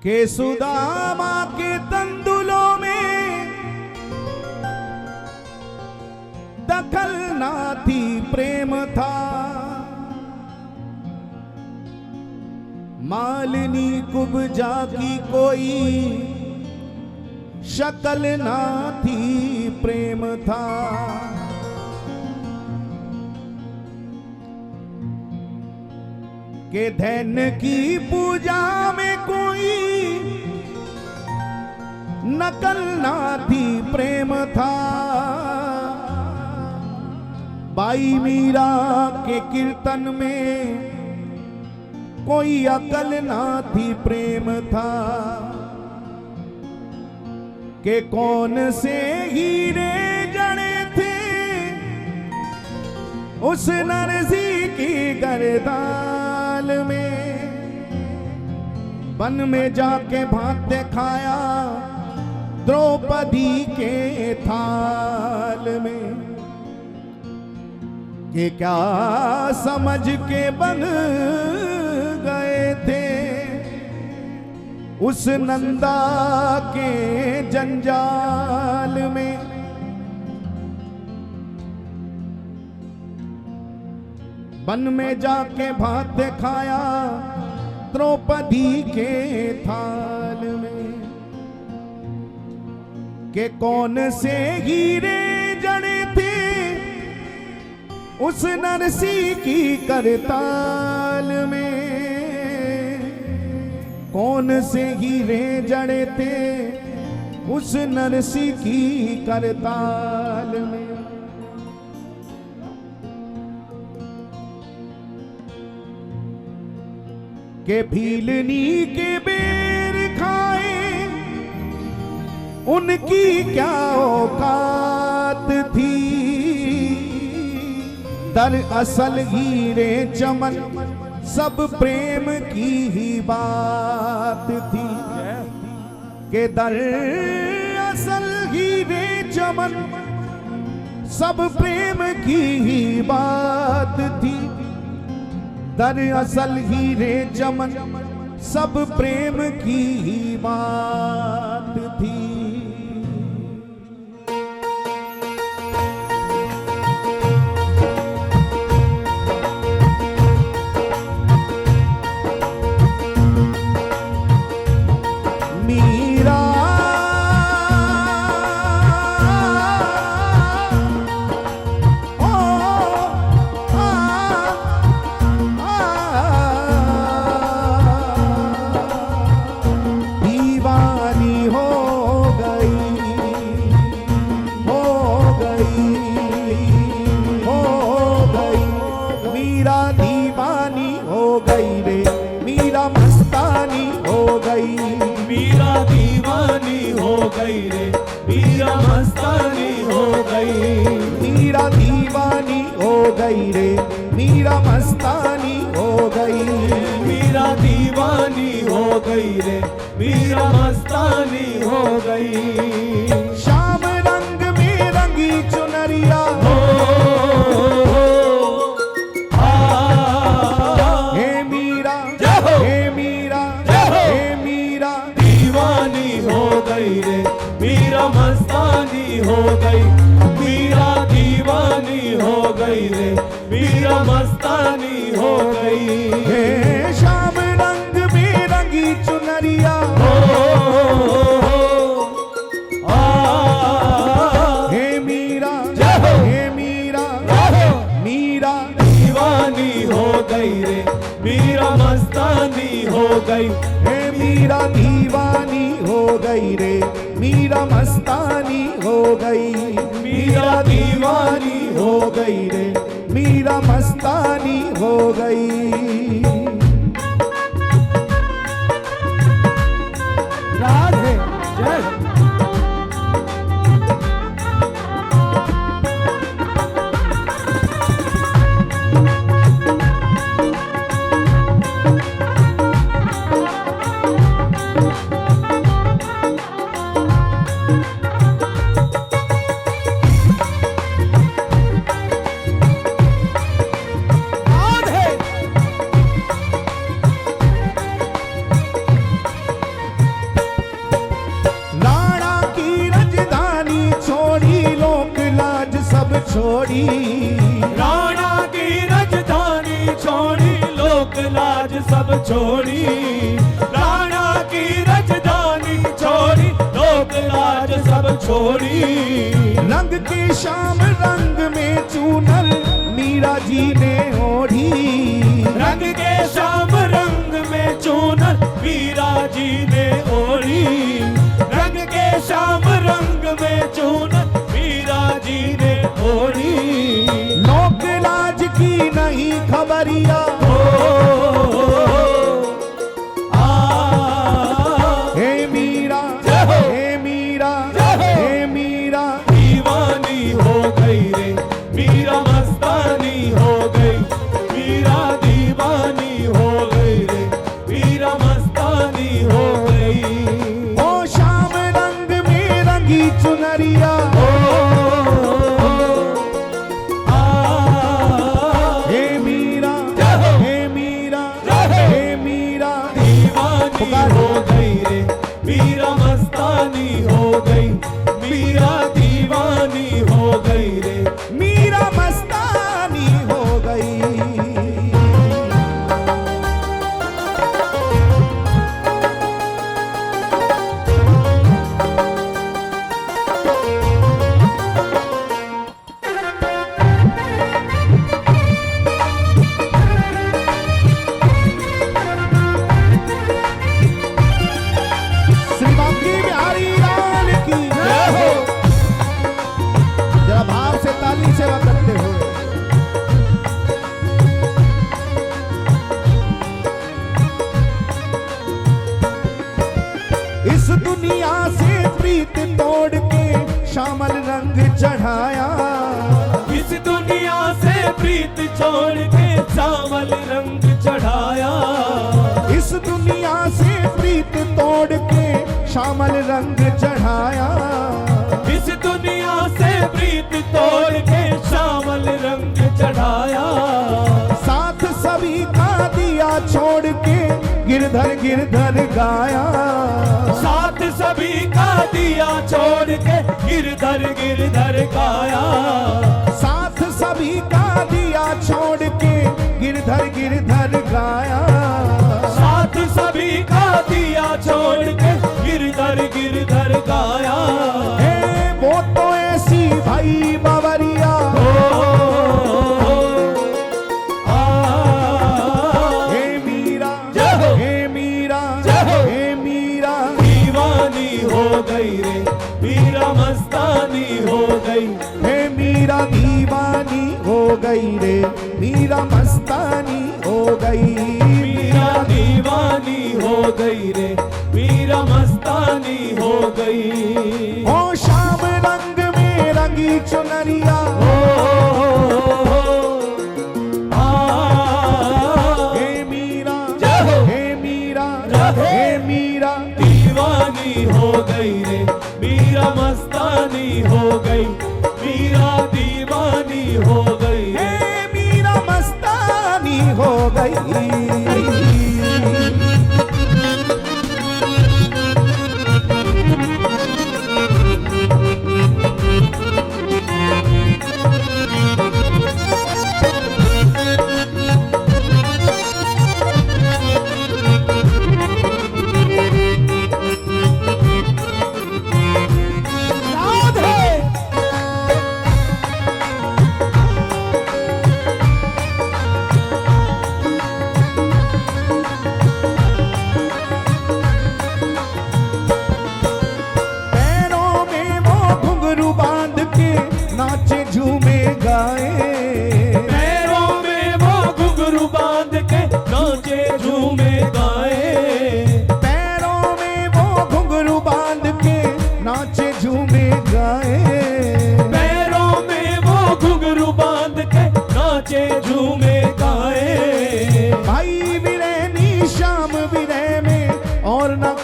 के सुदामा के तंदुलों में दखल ना थी प्रेम था। मालिनी कुब्जा की कोई शक्ल ना थी प्रेम था। के धन की पूजा में कोई नकल ना थी प्रेम था। बाई मीरा के कीर्तन में कोई अकल ना थी प्रेम था। के कौन से हीरे जड़े थे उस नरसी की गर्दाल में। वन में जाके भात खाया द्रौपदी के थाल में। कि क्या समझ के बन गए थे उस नंदा के जंजाल में। वन में जाके भात खाया द्रौपदी के थाल में। के कौन से हीरे जड़े थे उस नरसी की करताल में। कौन से हीरे जड़े थे उस नरसी की करताल में। के भीलनी के बेर खाए उनकी क्या औकात थी। दरअसल हीरे चमन सब प्रेम की ही बात थी। के दरअसल हीरे चमन सब प्रेम की ही बात थी। दरअसल हीरे चमन सब प्रेम की ही बात थी। मीरा दीवानी हो गई रे मीरा मस्तानी हो गई। मीरा दीवानी हो गई रे मीरा मस्तानी हो गई। शाम रंग में रंगी चुनरिया हो हे मीरा हे मीरा हे मीरा। दीवानी हो गई रे मीरा मस्तानी हो गई। मीरा दीवानी हो गई रे मीरा मस्तानी हो गई। हे शाम रंग में रंगी चुनरिया हो हे मीरा हे मीरा मीरा। दीवानी हो गई रे मीरा मस्तानी हो गई। हे मीरा दीवानी हो गई रे मीरा मस्तानी हो गई। मीरा दीवानी हो गई रे मीरा मस्तानी हो गई। राधे जय। छोड़ी, राणा की राजधानी छोड़ी, लोक लाज सब छोड़ी, राणा की राजधानी छोड़ी, लोक लाज सब छोड़ी। रंग के श्याम रंग में चूनर मीरा जी ने ओढ़ी, रंग के श्याम रंग में चूनर मीरा जी ने ओढ़ी, रंग के श्याम रंग में चूनर मीरा जी ने ओढ़ी। लोक लाज की नहीं खबरिया, हे मीरा, हे मीरा, हे मीरा, दीवानी हो गई रे मीरा, मस्तानी हो गई मीरा, दीवानी हो गई रे मीरा, मस्तानी हो गई। ओ श्याम रंग में रंगी चुनरिया, हे मीरा, हे मीरा, हे मीरा, दीवानी हो गई रे मीरा, मस्तानी हो गई मीरा, दीवानी हो गई रे मीरा मस्तानी हो गई। श्री बांकी बिहारी लाल की जय हो। जरा भाव से ताली सेवा करते हुए इस दुनिया से प्रीत तोड़ के श्यामल रंग चढ़ाया, इस दुनिया से प्रीत छोड़ के श्यामल रंग चढ़ाया, इस दुनिया से प्रीत तोड़ के श्यामल रंग चढ़ाया, इस दुनिया से प्रीत तोड़ के श्यामल रंग चढ़ाया। साथ सभी का दिया छोड़ के गिरधर गिरधर गाया, साथ सभी का दिया छोड़ के गिरधर गिरधर गाया, साथ सभी का दिया छोड़ के गिरधर गिरधर गाया, साथ सभी का दिया छोड़ के गिरधर गिरधर गाया। हे वो तो ऐसी भाई बावरिया, हे मीरा, हे मीरा, हे मीरा, दीवानी हो गई रे मीरा, मस्तानी हो गई हे मीरा दीवानी हो गई रे मीरा मस्तानी हो गई, मीरा दीवानी हो गई रे मीरा, मस्तानी हो गई। ओ श्याम रंग में रंगी चुनरिया, हे मीरा, हे मीरा, हे मीरा, दीवानी हो गई रे मीरा, मस्तानी हो गई मीरा, दीवानी हो गई हे मीरा मस्तानी हो गई।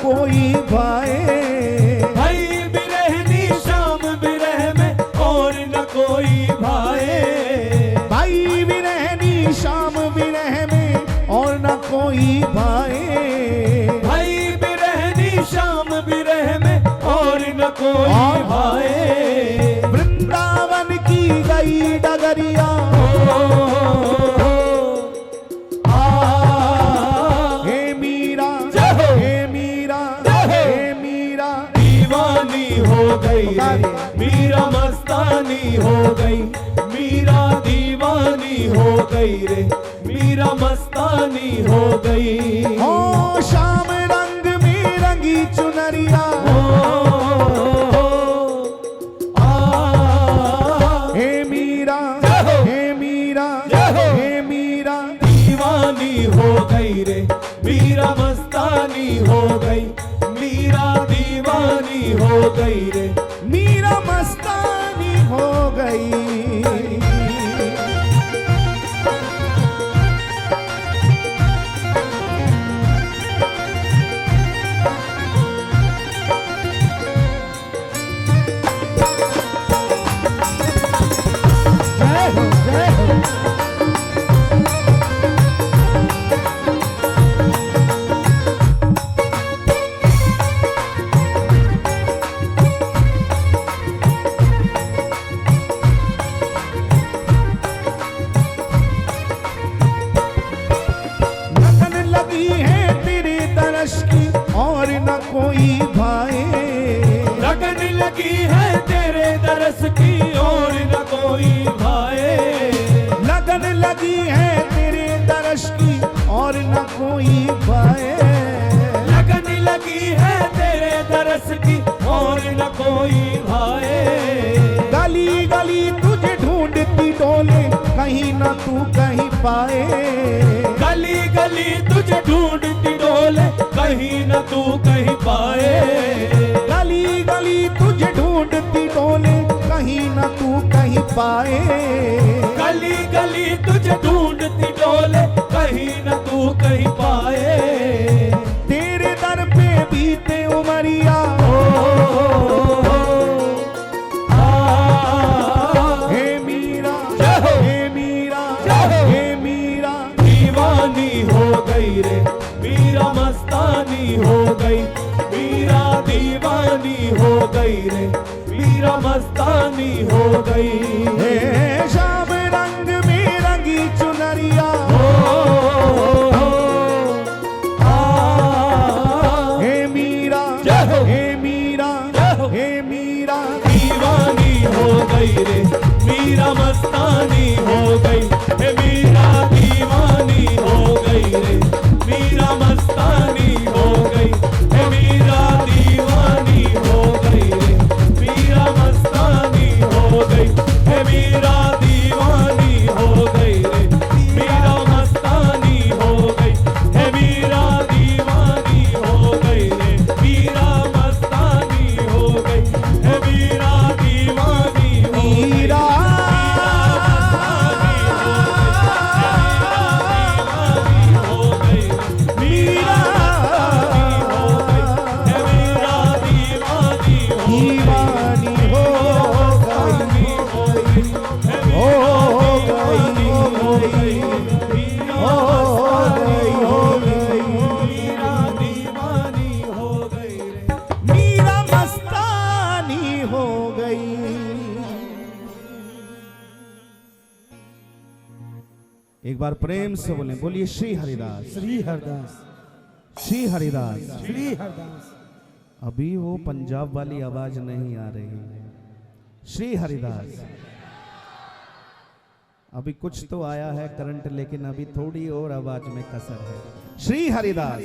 कोई भाए, भाई बिरहनी शाम बिरह में और न कोई भाए, भाई बिरहनी शाम बिरह में और न कोई भाए, भाई बिरहनी शाम बिरह में और न कोई भाए। वृंदावन की गई गई रे, मीरा मस्तानी हो गई, मीरा दीवानी हो गई रे, मीरा मस्तानी हो गई। ओ शाम रंग में रंगी चुनरिया, हे मीरा, हे मीरा, हे मीरा दीवानी हो गई रे, मीरा मस्तानी हो गई, मीरा दीवानी हो गई रे, मीरा मस्तानी हो गई। और न कोई भाए, लगन लगी है तेरे दरस की और न कोई भाए, लगन लगी है तेरे दरस की और न कोई भाए, लगन लगी है तेरे दरस की और न कोई भाए। गली गली तुझे ढूंढती डोले कहीं न तू कहीं पाए, गली गली तुझे ढूंढती डोले कहीं न तू कहीं पाए, गली गली तुझे ढूंढती डोले कहीं न तू कहीं पाए, गली गली तुझे ढूंढती डोले कहीं न तू कहीं पाए। तेरे दर पे बीते उमरिया, हे मीरा, हे मीरा, हे मीरा दीवानी हो गई रे, मीरा मस्तानी हो गई, मीरा दीवानी हो गई रे, मीरा मस्तानी हो गई। हे शाम रंग में रंगी चुनरिया, हे मीरा, हे मीरा, हे मीरा दीवानी हो गई रे, मीरा मस्तानी हो गई, हे मीरा दीवानी हो गई रे, मीरा मस्तानी हो गई, हे मीरा दीवानी हो गई रे, मीरा मस्तानी हो गई, हे मीरा दीवानी हो गई रे, मीरा मस्तानी हो गई, हे मीरा दीवानी हो गई रे, मीरा मस्तानी हो गई, हे मीरा दीवानी हो गई। मीरा दीवानी हो गई, हो गई, हो गई, हो गई, हो गई, मीरा दीवानी हो गई रे। मीरा मस्तानी हो गई। एक बार प्रेम से बोले, बोलिए श्री हरिदास, श्री हरदास, श्री हरिदास। श्री हरदास। अभी वो पंजाब वाली आवाज नहीं आ रही है। श्री हरिदास। अभी कुछ तो आया है करंट, लेकिन अभी थोड़ी और आवाज में कसर है। श्री हरिदास।